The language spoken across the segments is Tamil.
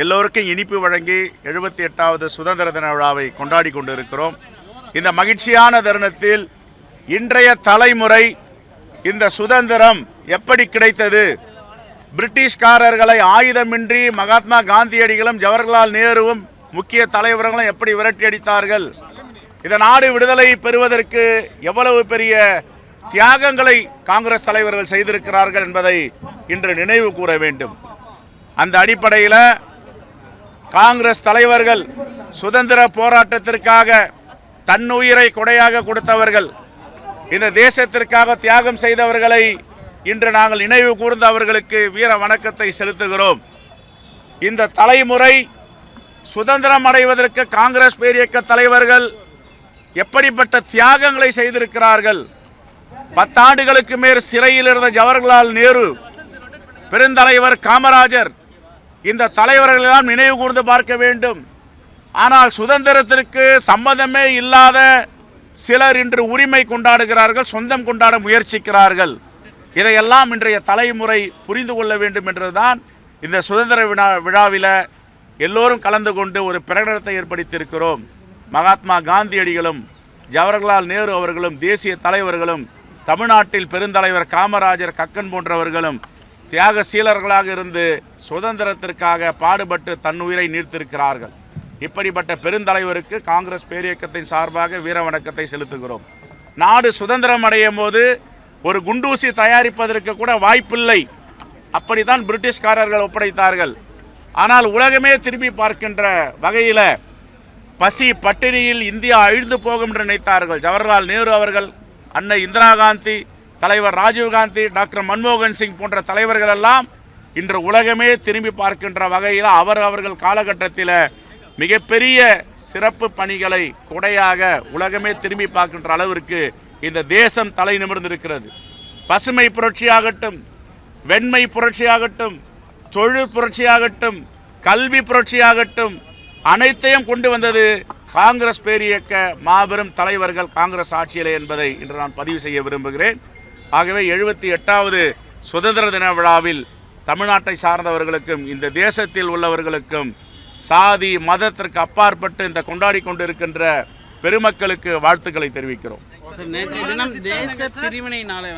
எல்லோருக்கும் இனிப்பு வழங்கி 78வது சுதந்திர தின விழாவை கொண்டாடி கொண்டிருக்கிறோம். இந்த மகிழ்ச்சியான தருணத்தில் இன்றைய தலைமுறை இந்த சுதந்திரம் எப்படி கிடைத்தது, பிரிட்டிஷ்காரர்களை ஆயுதமின்றி மகாத்மா காந்தியடிகளும் ஜவஹர்லால் நேருவும் முக்கிய தலைவர்களும் எப்படி விரட்டி அடித்தார்கள், இந்த நாடு விடுதலை பெறுவதற்கு எவ்வளவு பெரிய தியாகங்களை காங்கிரஸ் தலைவர்கள் செய்திருக்கிறார்கள் என்பதை இன்று நினைவு கூற வேண்டும். அந்த அடிப்படையில் காங்கிரஸ் தலைவர்கள் சுதந்திர போராட்டத்திற்காக தன்னுயிரை கொடையாக கொடுத்தவர்கள், இந்த தேசத்திற்காக தியாகம் செய்தவர்களை இன்று நாங்கள் நினைவு கூர்ந்து அவர்களுக்கு வீர வணக்கத்தை செலுத்துகிறோம். இந்த தலைமுறை சுதந்திரம் அடைவதற்கு காங்கிரஸ் பேரியக்க தலைவர்கள் எப்படிப்பட்ட தியாகங்களை செய்திருக்கிறார்கள். 10 ஆண்டுகளுக்கு மேல் சிறையில் இருந்த ஜவஹர்லால் நேரு, பெருந்தலைவர் காமராஜர், இந்த தலைவர்களெல்லாம் நினைவு கூர்ந்து பார்க்க வேண்டும். ஆனால் சுதந்திரத்திற்கு சம்பந்தமே இல்லாத சிலர் இன்று உரிமை கொண்டாடுகிறார்கள், சொந்தம் கொண்டாட முயற்சிக்கிறார்கள். இதையெல்லாம் இன்றைய தலைமுறை புரிந்து கொள்ள வேண்டும் என்றுதான் இந்த சுதந்திர விழாவில் எல்லோரும் கலந்து கொண்டு ஒரு பிரகடனத்தை ஏற்படுத்தியிருக்கிறோம். மகாத்மா காந்தியடிகளும் ஜவஹர்லால் நேரு அவர்களும் தேசிய தலைவர்களும் தமிழ்நாட்டில் பெருந்தலைவர் காமராஜர், கக்கன் போன்றவர்களும் தியாகசீலர்களாக இருந்து சுதந்திரத்திற்காக பாடுபட்டு தன்னுயிரை நீர்த்திருக்கிறார்கள். இப்படிப்பட்ட பெருந்தலைவருக்கு காங்கிரஸ் பேரியக்கத்தின் சார்பாக வீர வணக்கத்தை செலுத்துகிறோம். நாடு சுதந்திரம் அடையும் போது ஒரு குண்டூசி தயாரிப்பதற்கு கூட வாய்ப்பில்லை, அப்படித்தான் பிரிட்டிஷ்காரர்கள் ஒப்படைத்தார்கள். ஆனால் உலகமே திரும்பி பார்க்கின்ற வகையில் பசி பட்டினியில் இந்தியா அழிந்து போகும் என்று நினைத்தார்கள். ஜவஹர்லால் நேரு அவர்கள், அன்னை இந்திரா காந்தி, தலைவர் ராஜீவ்காந்தி, டாக்டர் மன்மோகன் சிங் போன்ற தலைவர்கள் எல்லாம் இன்று உலகமே திரும்பி பார்க்கின்ற வகையில் அவர்கள் காலகட்டத்தில் மிகப்பெரிய சிறப்பு பணிகளை கொடையாக உலகமே திரும்பி பார்க்கின்ற அளவிற்கு இந்த தேசம் தலை நிமிர்ந்திருக்கிறது. பசுமை புரட்சியாகட்டும், வெண்மை புரட்சியாகட்டும், தொழில் புரட்சியாகட்டும், கல்வி புரட்சியாகட்டும், அனைத்தையும் கொண்டு வந்தது காங்கிரஸ் பேரியக்க மாபெரும் தலைவர்கள் காங்கிரஸ் ஆட்சியிலே என்பதை இன்று நான் பதிவு செய்ய விரும்புகிறேன். ஆகவே 78வது சுதந்திர தின விழாவில் தமிழ்நாட்டை சார்ந்தவர்களுக்கும் இந்த தேசத்தில் உள்ளவர்களுக்கும் சாதி மதத்திற்கு அப்பாற்பட்டு இந்த கொண்டாடி கொண்டிருக்கின்ற பெருமக்களுக்கு வாழ்த்துக்களை தெரிவிக்கிறோம். நேற்றைய தினம் தேச பிரிவினை நாளை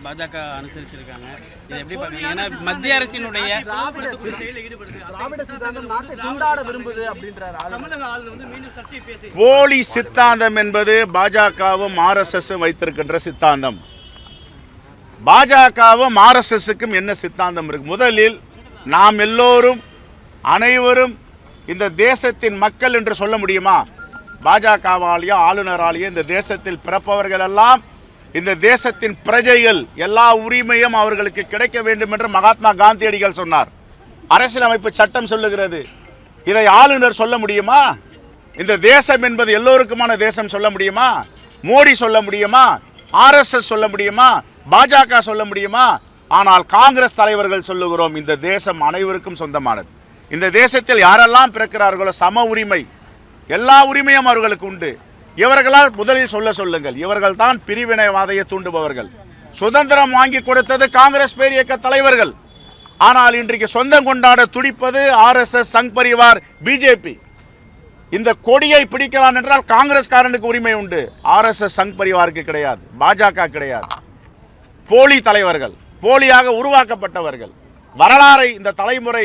பாஜக அனுசரிச்சிருக்காங்க. இது எப்படி பாக்குறீங்க? ஏன்னா மத்திய அரசினுடைய போலி சித்தாந்தம் என்பது பாஜகவும் RSS வைத்திருக்கின்ற சித்தாந்தம். பாஜகவும் RSSக்கும் என்ன சித்தாந்தம் இருக்கு? முதலில் நாம் எல்லோரும் அனைவரும் இந்த தேசத்தின் மக்கள் என்று சொல்ல முடியுமா? பாஜகவாலேயோ ஆளுநராலேயோ இந்த தேசத்தில் பிறப்பவர்கள் எல்லாம் இந்த தேசத்தின் பிரஜைகள், எல்லா உரிமையும் அவர்களுக்கு கிடைக்க வேண்டும் என்று மகாத்மா காந்தியடிகள் சொன்னார். அரசியலமைப்பு சட்டம் சொல்லுகிறது. இதை ஆளுநர் சொல்ல முடியுமா? இந்த தேசம் என்பது எல்லோருக்குமான தேசம் சொல்ல முடியுமா? மோடி சொல்ல முடியுமா? RSS சொல்ல முடியுமா? பாஜக சொல்ல முடியுமா? ஆனால் காங்கிரஸ் தலைவர்கள் சொல்லுகிறோம், இந்த தேசம் அனைவருக்கும் சொந்தமானது. இந்த தேசத்தில் யாரெல்லாம் பிறக்கிறார்களோ சம உரிமை, எல்லா உரிமையும் அவர்களுக்கு உண்டு. இவர்களால் முதலில் சொல்லுங்கள், இவர்கள் தான் பிரிவினைவாதையை தூண்டுபவர்கள். சுதந்திரம் வாங்கி கொடுத்தது காங்கிரஸ் பேரியக்க தலைவர்கள். ஆனால் இன்றைக்கு சொந்தம் கொண்டாட துடிப்பது RSS, சங் பரிவார், பிஜேபி. இந்த கொடியை பிடிக்கிறான் என்றால் காங்கிரஸ்காரனுக்கு உரிமை உண்டு, RSS சங் பரிவாருக்கு கிடையாது, பாஜக கிடையாது. போலி தலைவர்கள், போலியாக உருவாக்கப்பட்டவர்கள். வரலாறை இந்த தலைமுறை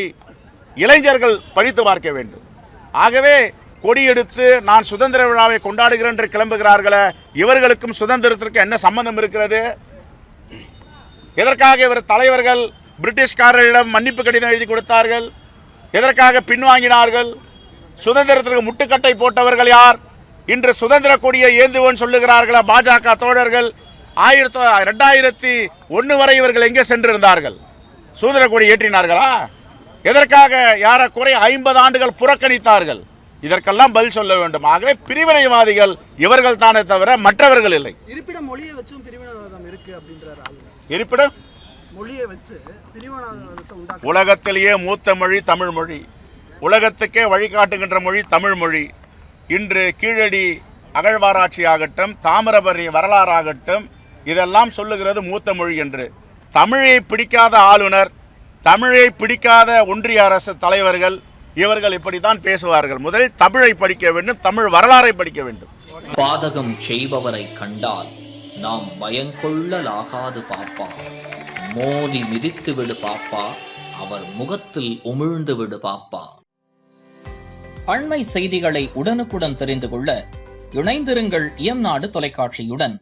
இளைஞர்கள் படித்து பார்க்க வேண்டும். ஆகவே கொடியெடுத்து நான் சுதந்திர விழாவை கொண்டாடுகிறேன் என்று கிளம்புகிறார்களே, இவர்களுக்கும் சுதந்திரத்திற்கு என்ன சம்பந்தம் இருக்கிறது? எதற்காக இவர் தலைவர்கள் பிரிட்டிஷ்காரர்களிடம் மன்னிப்பு கடிதம் எழுதி கொடுத்தார்கள்? எதற்காக பின்வாங்கினார்கள்? சுதந்திரத்திற்கு முட்டுக்கட்டை போட்டவர்கள் யார்? இன்று சுதந்திர கொடியை ஏந்துவோன்னு சொல்லுகிறார்களா பாஜக தோழர்கள்? 2001 வரை இவர்கள் எங்கே சென்றிருந்தார்கள்? சுதந்திர கொடி ஏற்றினார்களா? எதற்காக யாரக்குறை 50 ஆண்டுகள் புறக்கணித்தார்கள்? இதற்கெல்லாம் பதில் சொல்ல வேண்டும். ஆகவே பிரிவினைவாதிகள் இவர்கள் தானே தவிர மற்றவர்கள் இல்லை. இருப்பிடம் மொழியை வச்சும் பிரிவினைவாதம் இருக்கு அப்படின்றார். இருப்பிடம் மொழியை வச்சு பிரிவினைவாதத்தை உண்டாக்க உலகத்திலேயே மூத்த மொழி தமிழ் மொழி, உலகத்துக்கே வழிகாட்டுகின்ற மொழி தமிழ் மொழி. இன்று கீழடி அகழ்வாராய்ச்சி ஆகட்டும், தாமிரபரணி வரலாறாகட்டும், இதெல்லாம் சொல்லுகிறது மூத்த மொழி என்று. தமிழை பிடிக்காத ஆளுநர், தமிழை பிடிக்காத ஒன்றிய அரசு தலைவர்கள், இவர்கள் இப்படித்தான் பேசுவார்கள். முதலில் தமிழை படிக்க வேண்டும், தமிழ் வரலாறை படிக்க வேண்டும். பாதகம் செய்பவரை கண்டால் நாம் பயங்கொள்ளலாகாது பாப்பா, மோதி மிதித்து விடு பாப்பா, அவர் முகத்தில் உமிழ்ந்து விடு பாப்பா. அண்மை செய்திகளை உடனுக்குடன் தெரிந்து கொள்ள இணைந்திருங்கள் இயம்நாடு தொலைக்காட்சியுடன்.